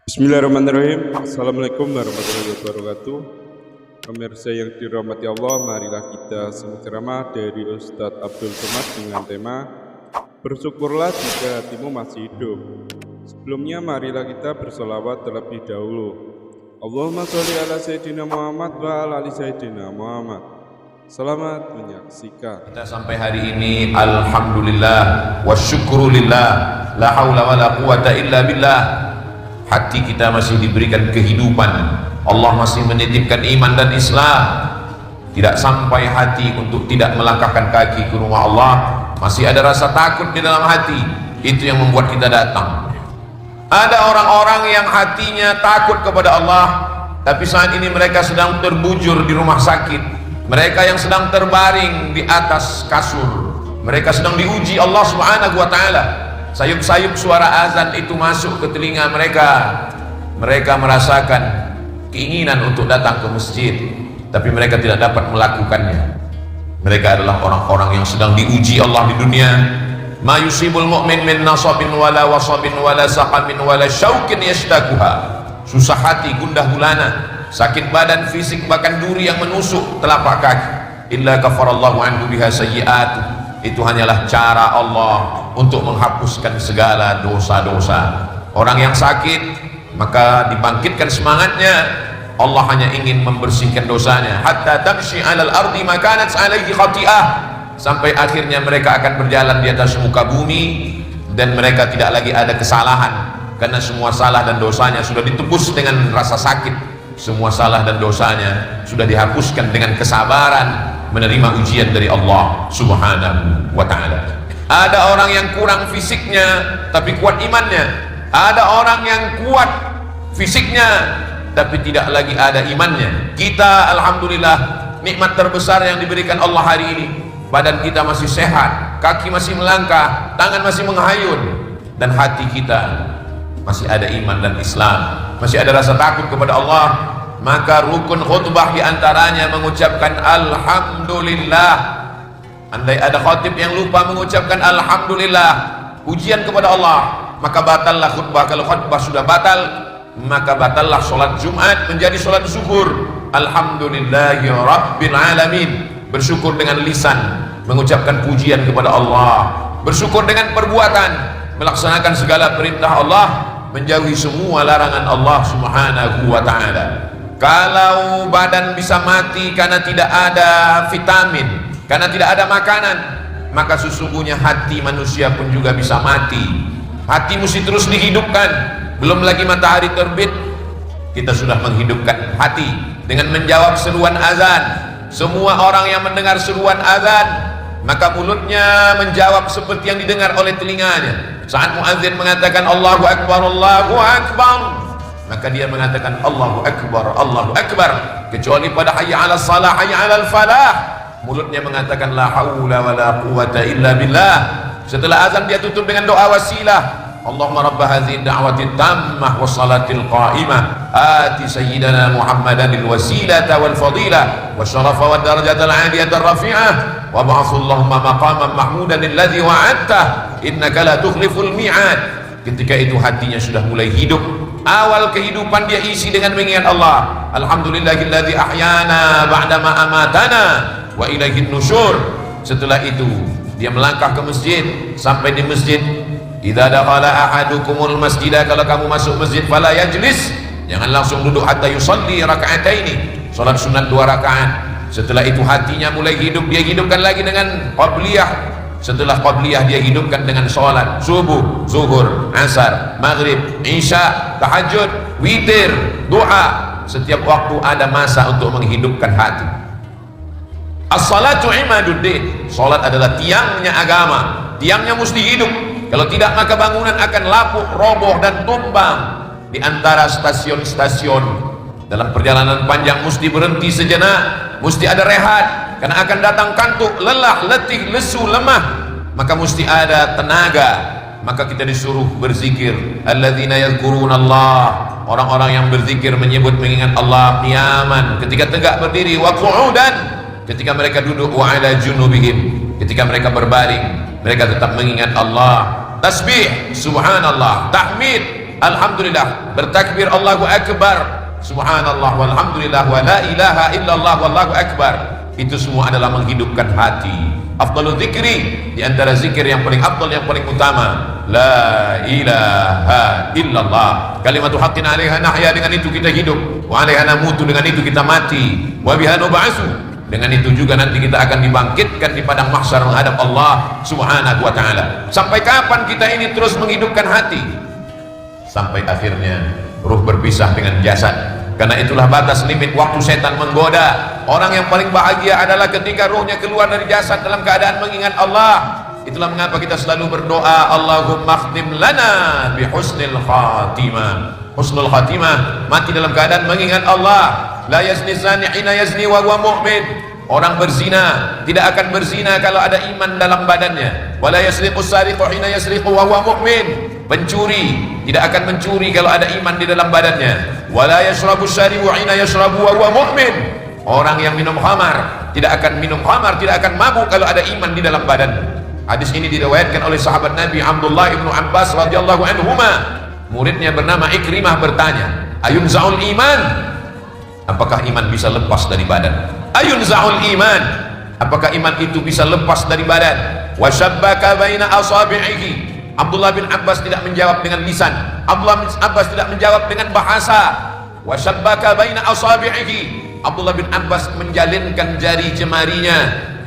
Bismillahirrahmanirrahim. Assalamualaikum warahmatullahi wabarakatuh. Pemirsa yang dirahmati Allah, marilah kita simak ceramah dari Ustadz Abdul Somad dengan tema Bersyukurlah jika hatimu masih hidup. Sebelumnya marilah kita bersolawat terlebih dahulu. Allahumma sholli ala Sayyidina Muhammad wa ala ali Sayyidina Muhammad. Selamat menyaksikan. Kita sampai hari ini alhamdulillah wa syukurulillah, la haula wa la quwata illa billah. Hati kita masih diberikan kehidupan, Allah masih menitipkan iman dan Islam. Tidak sampai hati untuk tidak melangkahkan kaki ke rumah Allah, masih ada rasa takut di dalam hati. Itu yang membuat kita datang. Ada orang-orang yang hatinya takut kepada Allah, tapi saat ini mereka sedang terbujur di rumah sakit. Mereka yang sedang terbaring di atas kasur, mereka sedang diuji Allah Subhanahu wa ta'ala. Sayup-sayup suara azan itu masuk ke telinga mereka. Mereka merasakan keinginan untuk datang ke masjid, tapi mereka tidak dapat melakukannya. Mereka adalah orang-orang yang sedang diuji Allah di dunia. Ma yusibul mu'min min nasabin wala wasabin wala saqamin wala syaukin yashtakuha. Susah hati, gundah gulana, sakit badan, fisik, bahkan duri yang menusuk telapak kaki. Illa kafarallahu anhu biha sayyi'at. Itu hanyalah cara Allah untuk menghapuskan segala dosa-dosa. Orang yang sakit maka dibangkitkan semangatnya. Allah hanya ingin membersihkan dosanya. Hatta tamshi 'alal ardi ma kanat 'alaihi khati'ah. Sampai akhirnya mereka akan berjalan di atas muka bumi dan mereka tidak lagi ada kesalahan, karena semua salah dan dosanya sudah ditebus dengan rasa sakit. Semua salah dan dosanya sudah dihapuskan dengan kesabaran menerima ujian dari Allah Subhanahu wa ta'ala. Ada orang yang kurang fisiknya tapi kuat imannya. Ada orang yang kuat fisiknya tapi tidak lagi ada imannya. Kita alhamdulillah, nikmat terbesar yang diberikan Allah hari ini, badan kita masih sehat, kaki masih melangkah, tangan masih menghayun, dan hati kita masih ada iman dan Islam, masih ada rasa takut kepada Allah. Maka rukun khutbah diantaranya mengucapkan alhamdulillah. Andai ada khatib yang lupa mengucapkan alhamdulillah, pujian kepada Allah, maka batallah khutbah. Kalau khutbah sudah batal, maka batallah sholat Jumat menjadi sholat zuhur. Alhamdulillahi rabbil alamin. Bersyukur dengan lisan, mengucapkan pujian kepada Allah. Bersyukur dengan perbuatan, melaksanakan segala perintah Allah, menjauhi semua larangan Allah Subhanahu wa ta'ala. Kalau badan bisa mati karena tidak ada vitamin, karena tidak ada makanan, maka sesungguhnya hati manusia pun juga bisa mati. Hati mesti terus dihidupkan. Belum lagi matahari terbit, kita sudah menghidupkan hati dengan menjawab seruan azan. Semua orang yang mendengar seruan azan, maka mulutnya menjawab seperti yang didengar oleh telinganya. Saat muadzin mengatakan Allahu Akbar, Allahu Akbar, maka dia mengatakan Allahu Akbar, Allahu Akbar. Kecuali pada hayya 'alas salah, hayya 'alal falah, mulutnya mengatakan la haula wala quwata illa billah. Setelah azan dia tutup dengan doa wasilah. Allahumma rabb hadhihi da'wati tammah was salatil qa'imah ati sayyidina Muhammadan wasilata wal fadilah wasyarafa wad darajatal 'aliyata rafi'ah wa ba'athallahumma maqaman mahmudan alladhi wa'adta innaka la tukhliful mi'ad. Ketika itu hatinya sudah mulai hidup. Awal kehidupan dia isi dengan mengingat Allah. Alhamdulillahilladzi ahyana ba'dama amatana wa ilaihin nusyur. Setelah itu dia melangkah ke masjid. Sampai di masjid, idza dakhala ahadukumul masjidah, kalau kamu masuk masjid fala yajlis, jangan langsung duduk hatta yusalli raka'ataini, salat sunat 2 rakaat. Setelah itu hatinya mulai hidup, dia hidupkan lagi dengan qabliyah. Setelah qabliyah dia hidupkan dengan sholat subuh, zuhur, asar, maghrib, isya, tahajud, witir, doa. Setiap waktu ada masa untuk menghidupkan hati. As-salatu imaduddin. Salat adalah tiangnya agama, tiangnya mesti hidup. Kalau tidak maka bangunan akan lapuk, roboh dan tumbang. Di antara stasiun-stasiun dalam perjalanan panjang mesti berhenti sejenak, mesti ada rehat, karena akan datang kantuk, lelah, letih, lesu, lemah. Maka mesti ada tenaga. Maka kita disuruh berzikir. Alladzina yadhkuruna Allah. Orang-orang yang berzikir menyebut mengingat Allah qiyaman, ketika tegak berdiri, wa qu'udan, ketika mereka duduk, wa ala junubihim, ketika mereka berbaring, mereka tetap mengingat Allah. Tasbih subhanallah, tahmid alhamdulillah, bertakbir Allahu Akbar, subhanallah walhamdulillah wa la ilaha illallah wallahu akbar. Itu semua adalah menghidupkan hati. Afdalul zikri, di antara zikir yang paling afdal, yang paling utama, la ilaha illallah. Kalimatu haqqin 'alaiha nahya, dengan itu kita hidup, wa 'alaiha namutu, dengan itu kita mati, wa biha nub'atsu, dengan itu juga nanti kita akan dibangkitkan di padang mahsyar menghadap Allah Subhanahu wa taala. Sampai kapan kita ini terus menghidupkan hati? Sampai akhirnya ruh berpisah dengan jasad. Karena itulah batas limit waktu setan menggoda. Orang yang paling bahagia adalah ketika ruhnya keluar dari jasad dalam keadaan mengingat Allah. Itulah mengapa kita selalu berdoa, Allahumma khtim lana bi husnil khatimah. Husnul khatimah, mati dalam keadaan mengingat Allah. La yazni zani hina yazni wa huwa mu'min. Orang berzina tidak akan berzina kalau ada iman dalam badannya. Wala yasriqus sariqu hina yasriqu wa huwa mu'min. Pencuri tidak akan mencuri kalau ada iman di dalam badannya. Wala yashrabus syaribu hina yashrabu wa huwa mu'min. Orang yang minum khamar tidak akan minum khamar, tidak akan mabuk kalau ada iman di dalam badannya. Hadis ini diriwayatkan oleh sahabat Nabi Abdullah ibnu Abbas radhiyallahu anhuma. Muridnya bernama Ikrimah bertanya, ayun za'ul iman? Apakah iman bisa lepas dari badan? Ayun za'ul iman? Apakah iman itu bisa lepas dari badan? Wa syabbaka baina asabi'ihi. Abdullah bin Abbas tidak menjawab dengan lisan. Abdullah bin Abbas tidak menjawab dengan bahasa. Wa syabbaka baina asabi'ihi. Abdullah bin Abbas menjalinkan jari jemarinya.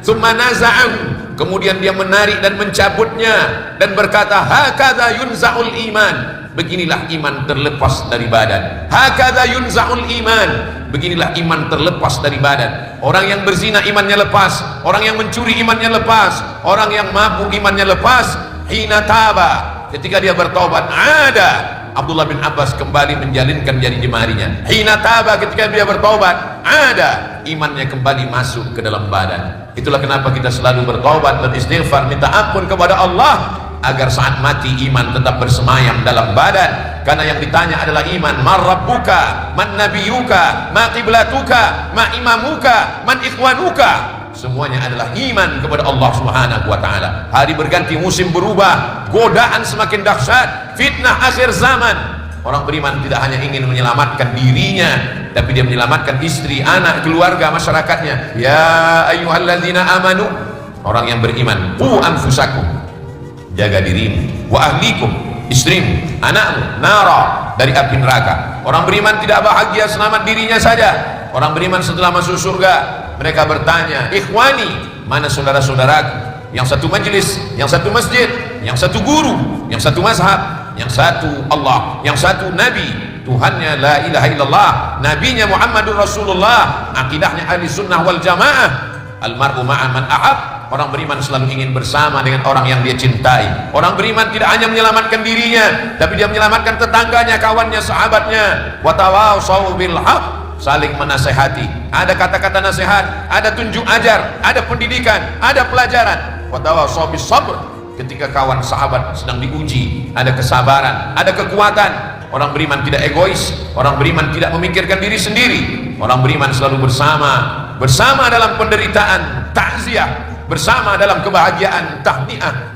Tsumma naza'ahu. Kemudian dia menarik dan mencabutnya dan berkata, hakadha yunza'ul iman. Beginilah iman terlepas dari badan. Hakadha yunza'ul iman. Beginilah iman terlepas dari badan. Orang yang berzina imannya lepas, orang yang mencuri imannya lepas, orang yang mabuk imannya lepas. Hina taba, ketika dia bertobat, ada Abdullah bin Abbas kembali menjalinkan jari jemarinya. Hina taba, ketika dia bertobat, ada imannya kembali masuk ke dalam badan. Itulah kenapa kita selalu bertobat dan istighfar, minta ampun kepada Allah, agar saat mati iman tetap bersemayam dalam badan. Karena yang ditanya adalah iman. Man rabbuka, man nabiyuka, ma qiblatuka, ma imamuka, man ikhwanuka. Semuanya adalah iman kepada Allah Subhanahu wa taala. Hari berganti, musim berubah, godaan semakin dahsyat, fitnah akhir zaman. Orang beriman tidak hanya ingin menyelamatkan dirinya, tapi dia menyelamatkan istri, anak, keluarga, masyarakatnya. Ya ayyuhalladzina amanu, orang yang beriman, qu anfusakum, jaga dirimu, wa ahlikum, istrimu, anakmu, nara, dari api neraka. Orang beriman tidak bahagia selamat dirinya saja. Orang beriman setelah masuk surga, mereka bertanya, ikhwani, mana saudara-saudaraku? Yang satu majlis, yang satu masjid, yang satu guru, yang satu mazhab, yang satu Allah, yang satu Nabi, Tuhannya la ilaha illallah, Nabinya Muhammadur Rasulullah, akidahnya ahli sunnah wal jamaah. Almar'u ma'a man ahab. Orang beriman selalu ingin bersama dengan orang yang dia cintai. Orang beriman tidak hanya menyelamatkan dirinya, tapi dia menyelamatkan tetangganya, kawannya, sahabatnya. Wa tawassaw bil haqq, saling menasehati. Ada kata-kata nasihat, ada tunjuk ajar, ada pendidikan, ada pelajaran. Wa tawassaw bis sabr, ketika kawan sahabat sedang diuji, ada kesabaran, ada kekuatan. Orang beriman tidak egois, orang beriman tidak memikirkan diri sendiri. Orang beriman selalu bersama dalam penderitaan, takziah, bersama dalam kebahagiaan, tahniah,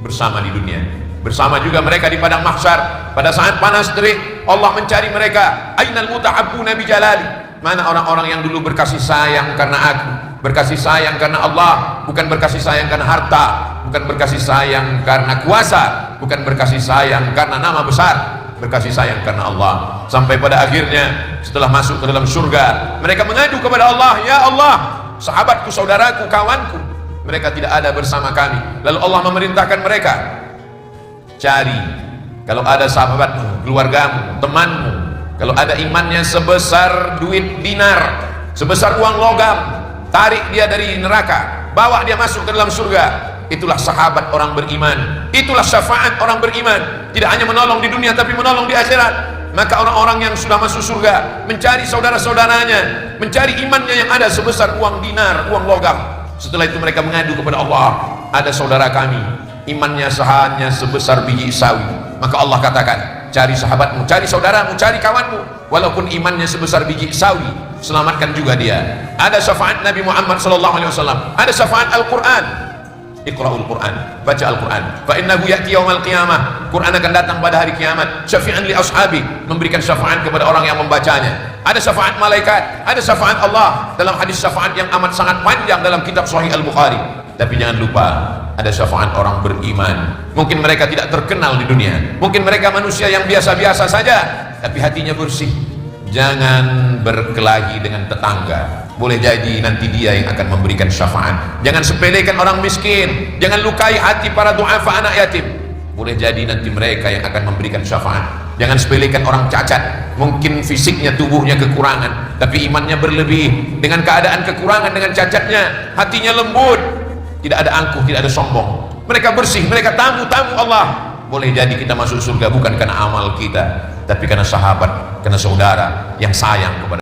bersama di dunia, bersama juga mereka di padang mahsyar. Pada saat panas terik, Allah mencari mereka. Ainal mutahabbuna bi jalali, mana orang-orang yang dulu berkasih sayang karena aku, berkasih sayang karena Allah, bukan berkasih sayang karena harta, bukan berkasih sayang karena kuasa, bukan berkasih sayang karena nama besar, berkasih sayang karena Allah. Sampai pada akhirnya setelah masuk ke dalam surga, mereka mengadu kepada Allah, ya Allah, sahabatku, saudaraku, kawanku, mereka tidak ada bersama kami. Lalu Allah memerintahkan mereka, cari, kalau ada sahabatmu, keluargamu, temanmu, kalau ada imannya sebesar duit dinar, sebesar uang logam, tarik dia dari neraka, bawa dia masuk ke dalam surga. Itulah sahabat orang beriman, itulah syafaat orang beriman. Tidak hanya menolong di dunia, tapi menolong di akhirat. Maka orang-orang yang sudah masuk surga mencari saudara-saudaranya, mencari imannya yang ada sebesar uang dinar, uang logam. Setelah itu mereka mengadu kepada Allah, ada saudara kami, imannya hanya sebesar biji sawi. Maka Allah katakan, cari sahabatmu, cari saudaramu, cari kawanmu, walaupun imannya sebesar biji sawi, selamatkan juga dia. Ada syafaat Nabi Muhammad SAW, ada syafaat Al-Quran. Iqra'ul Quran, baca Al-Quran. Fa innahu ya'ti yaumal qiyamah. Quran akan datang pada hari kiamat. Syafi'an li ashabi, memberikan syafaat kepada orang yang membacanya. Ada syafaat malaikat, ada syafaat Allah. Dalam hadis syafaat yang amat sangat panjang dalam kitab Sahih Al-Bukhari. Tapi jangan lupa, ada syafaat orang beriman. Mungkin mereka tidak terkenal di dunia, mungkin mereka manusia yang biasa-biasa saja, tapi hatinya bersih. Jangan berkelahi dengan tetangga. Boleh jadi nanti dia yang akan memberikan syafaat. Jangan sepelekan orang miskin, jangan lukai hati para du'afa anak yatim. Boleh jadi nanti mereka yang akan memberikan syafaat. Jangan sepelekan orang cacat, mungkin fisiknya, tubuhnya kekurangan, tapi imannya berlebih. Dengan keadaan kekurangan, dengan cacatnya, hatinya lembut, tidak ada angkuh, tidak ada sombong. Mereka bersih, mereka tamu-tamu Allah. Boleh jadi kita masuk surga bukan karena amal kita, tapi karena sahabat, karena saudara yang sayang kepada